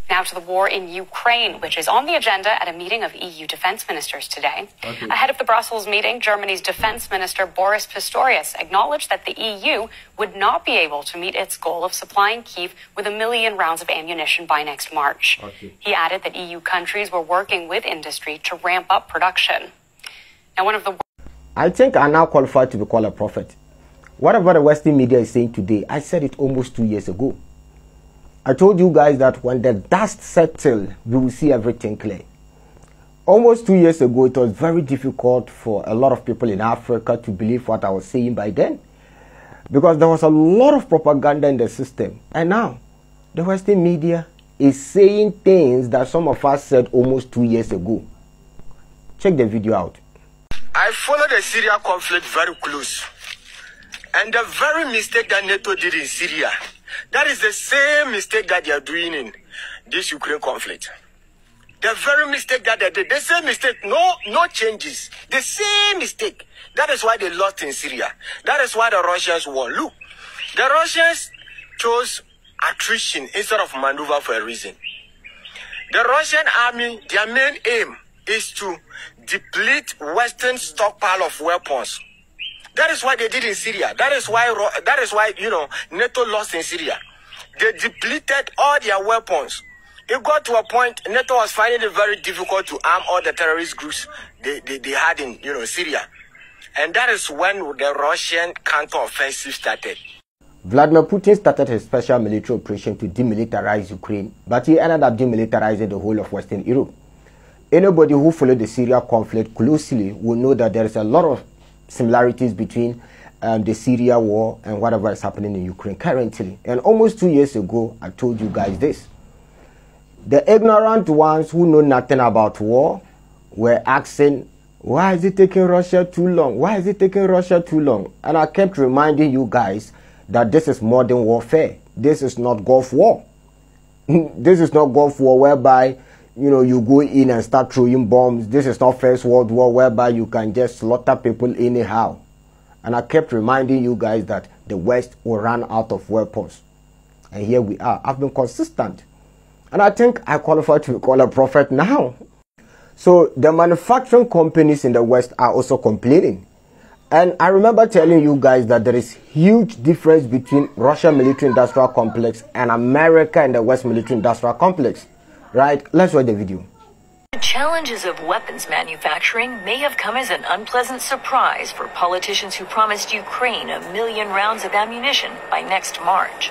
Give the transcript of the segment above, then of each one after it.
Now to the war in Ukraine, which is on the agenda at a meeting of EU defense ministers today. Okay. Ahead of the Brussels meeting, Germany's defense minister Boris Pistorius acknowledged that the EU would not be able to meet its goal of supplying Kyiv with 1 million rounds of ammunition by next March. Okay. He added that EU countries were working with industry to ramp up production. Now, I think I now qualify to be called a prophet. Whatever the Western media is saying today, I said it almost 2 years ago. I told you guys that when the dust settles, we will see everything clear. Almost 2 years ago, it was very difficult for a lot of people in Africa to believe what I was saying by then, because there was a lot of propaganda in the system. And now, the Western media is saying things that some of us said almost 2 years ago. Check the video out. I followed the Syria conflict very close. And the very mistake that NATO did in Syria, that is the same mistake that they are doing in this Ukraine conflict. The very mistake that they did, the same mistake, no changes. The same mistake. That is why they lost in Syria. That is why the Russians won. Look, the Russians chose attrition instead of maneuver for a reason. The Russian army, their main aim is to deplete Western stockpile of weapons. That is what they did in Syria. That is why NATO lost in Syria. They depleted all their weapons. It got to a point NATO was finding it very difficult to arm all the terrorist groups they had in Syria. And that is when the Russian counter-offensive started. Vladimir Putin started his special military operation to demilitarize Ukraine, but he ended up demilitarizing the whole of Western Europe. Anybody who followed the Syria conflict closely will know that there is a lot of similarities between the Syria war and whatever is happening in Ukraine currently. And almost 2 years ago, I told you guys this. The ignorant ones who know nothing about war were asking, why is it taking Russia too long? Why is it taking Russia too long? And I kept reminding you guys that this is modern warfare. This is not Gulf War. This is not Gulf War whereby you go in and start throwing bombs. This is not First World War whereby you can just slaughter people anyhow. And I kept reminding you guys that the West will run out of weapons. And here we are. I've been consistent. And I think I qualify to be called a prophet now. So the manufacturing companies in the West are also complaining. And I remember telling you guys that there is huge difference between Russia military industrial complex and America and the West military industrial complex. Right, let's watch the video. The challenges of weapons manufacturing may have come as an unpleasant surprise for politicians who promised Ukraine 1 million rounds of ammunition by next March.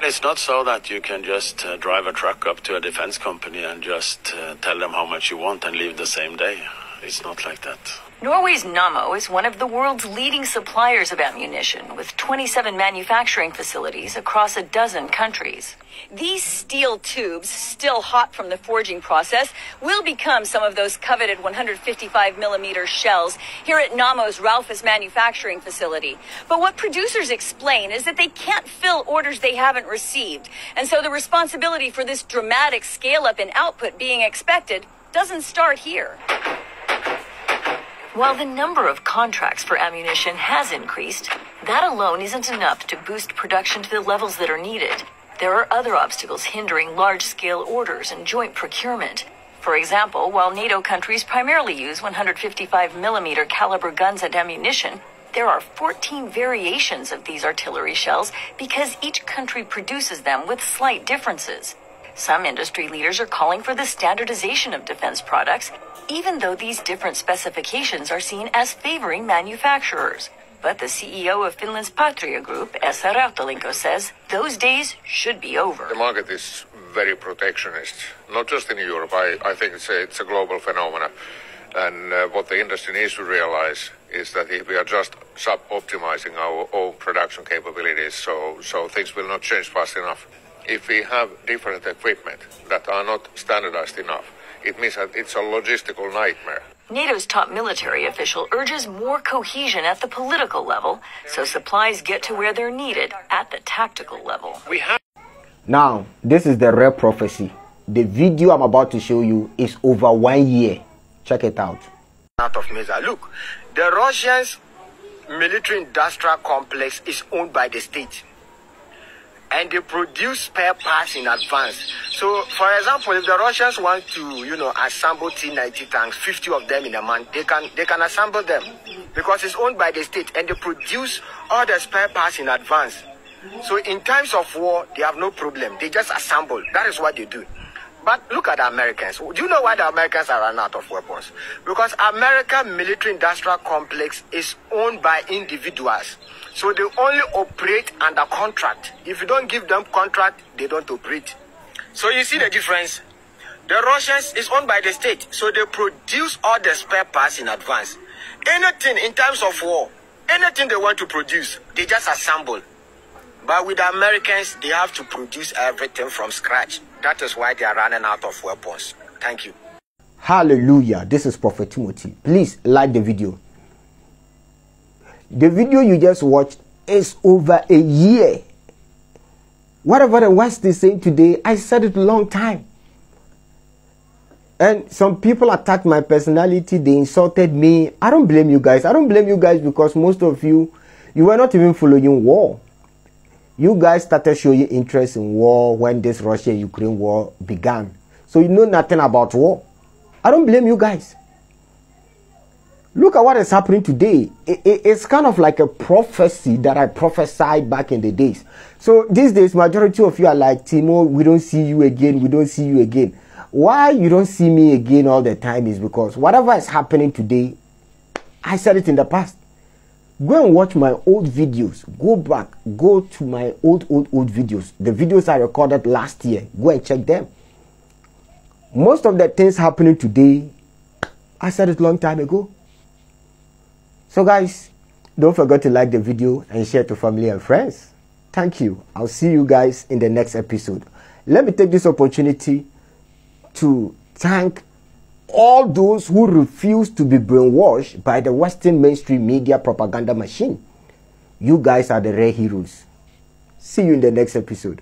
It's not so that you can just drive a truck up to a defense company and just tell them how much you want and leave the same day. It's not like that. Norway's Nammo is one of the world's leading suppliers of ammunition, with 27 manufacturing facilities across a dozen countries. These steel tubes, still hot from the forging process, will become some of those coveted 155mm shells here at Nammo's Raufoss manufacturing facility. But what producers explain is that they can't fill orders they haven't received, and so the responsibility for this dramatic scale-up in output being expected doesn't start here. While the number of contracts for ammunition has increased, that alone isn't enough to boost production to the levels that are needed. There are other obstacles hindering large-scale orders and joint procurement. For example, while NATO countries primarily use 155mm caliber guns and ammunition, there are 14 variations of these artillery shells because each country produces them with slight differences. Some industry leaders are calling for the standardization of defense products, even though these different specifications are seen as favoring manufacturers. But the CEO of Finland's Patria Group, Esa Rautalinko, says those days should be over. The market is very protectionist, not just in Europe. I think it's a global phenomenon. And what the industry needs to realize is that if we are just sub-optimizing our own production capabilities, so things will not change fast enough. If we have different equipment that are not standardized enough, it means that it's a logistical nightmare. NATO's top military official urges more cohesion at the political level, so supplies get to where they're needed at the tactical level. Now, this is the rare prophecy. The video I'm about to show you is over 1 year. Check it out. Look, the Russians' military industrial complex is owned by the state. and they produce spare parts in advance. So, for example, if the Russians want to, assemble T-90 tanks, 50 of them in a month, they can assemble them because it's owned by the state, and they produce all the spare parts in advance. So, in times of war, they have no problem. They just assemble. That is what they do. But look at the Americans. Do you know why the Americans are running out of weapons? Because American military-industrial complex is owned by individuals. So they only operate under contract. If you don't give them contract, they don't operate. So you see the difference? The Russians is owned by the state. So they produce all the spare parts in advance. Anything in terms of war, anything they want to produce, they just assemble. But with the Americans, they have to produce everything from scratch. That is why they are running out of weapons. Thank you. Hallelujah. This is Prophet Timothy. Please like the video. The video you just watched is over a year. Whatever the West is saying today, I said it a long time. And some people attacked my personality. They insulted me. I don't blame you guys. I don't blame you guys because most of you were not even following war. You guys started showing interest in war when this Russia-Ukraine war began. So you know nothing about war. I don't blame you guys. Look at what is happening today. It's kind of like a prophecy that I prophesied back in the days. So these days, majority of you are like, Timo, we don't see you again. We don't see you again. Why you don't see me again all the time is because whatever is happening today, I said it in the past. Go and watch my old videos. Go back. Go to my old videos. The videos I recorded last year. Go and check them. Most of the things happening today, I said it a long time ago. So guys, don't forget to like the video and share to family and friends. Thank you. I'll see you guys in the next episode. Let me take this opportunity to thank all those who refuse to be brainwashed by the Western mainstream media propaganda machine. You guys are the real heroes. See you in the next episode.